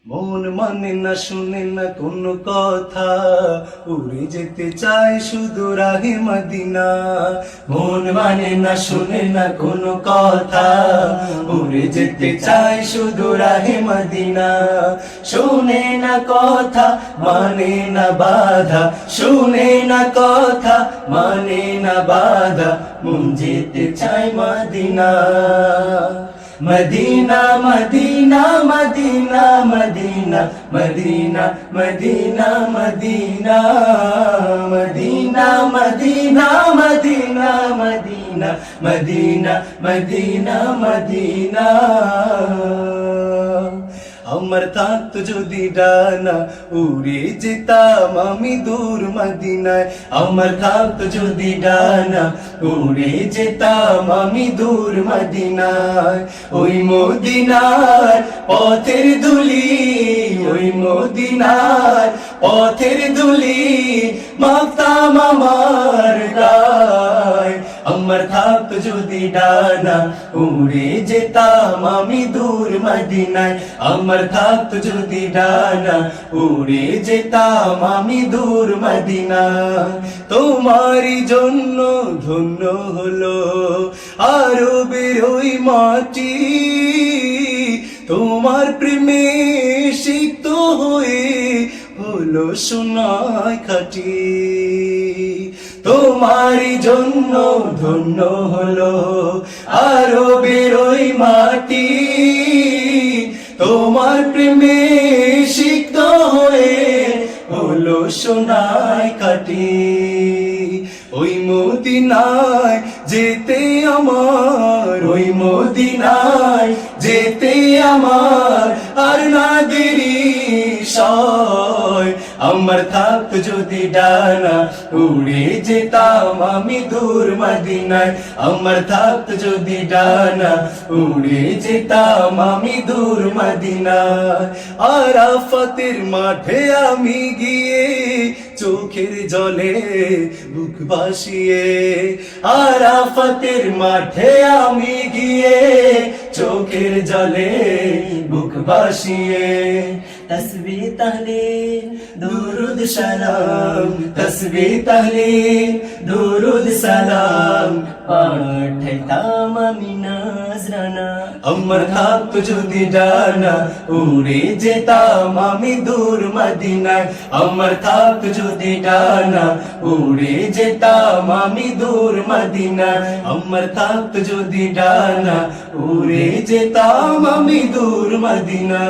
মন মানে না, শুনে না কোনো কথা, উড়ে যেতে চায় শুধু রাহে মদিনা। মন মানে না, শুনে না কোনো কথা, উড়ে যেতে চায় শুধু রাহে মদিনা। শুনে না কথা, মানে না বাধা, শুনে না কথা, মানে না বাধা, মন যেতে চায় Medina. Medina Medina Medina Medina Medina Medina Medina Medina Medina Medina Medina Medina Medina Medina. আমার থাকতো যদি ডানা, উড়ে যেতাম আমি দূর মদিনায়। আমার থাকতো যদি ডানা, উড়ে যেতাম আমি দূর মদিনায়। ওই মদিনার পথের ধুলি, ওই মদিনার পথের ধুলি মাখতাম আমার গায়। আমার থাকতো যদি ডানা, উড়ে যেতাম আমি দূর মদিনায়। আমার থাকতো যদি ডানা, উড়ে যেতাম আমি দূর মদিনায়। তোমারই জন্য ধন্য হলো আরবের ওই মাটি, তোমার প্রেমে সিক্ত হয়ে হলো সোনায় খাঁটি। তোমারই জন্য ধন্য হলো আরবের ওই মাটি, তোমার প্রেমে সিক্ত হয়ে হলো সোনায় খাঁটি। ওই মদিনায় যেতে আমার, ওই মদিনায় যেতে আমার আর না দেরি সয়। আমার থাকতো যদি ডানা, উড়ে যেতাম আমি দূর মদিনায়। আমার থাকতো যদি ডানা, উড়ে যেতাম আমি দূর মদিনায়। আরাফাতের মাঠে আমি গিয়ে চোখের জলে বুক ভাসিয়ে, আরাফাতের মাঠে আমি গিয়ে চোখের জলে বুক ভাসিয়ে। তসবিহ তাহলিল দুরুদ সালাম, তসবিহ তাহলিল দুরুদ সালাম পাঠাইতাম আমি নাজরানা। আমার থাকতো যদি ডানা, উড়ে যেতাম আমি দূর মদিনায়। আমার থাকতো যদি ডানা, উড়ে যেতাম আমি দূর মদিনায়। আমার থাকতো যদি ডানা, উড়ে যেতাম আমি দূর মদিনা।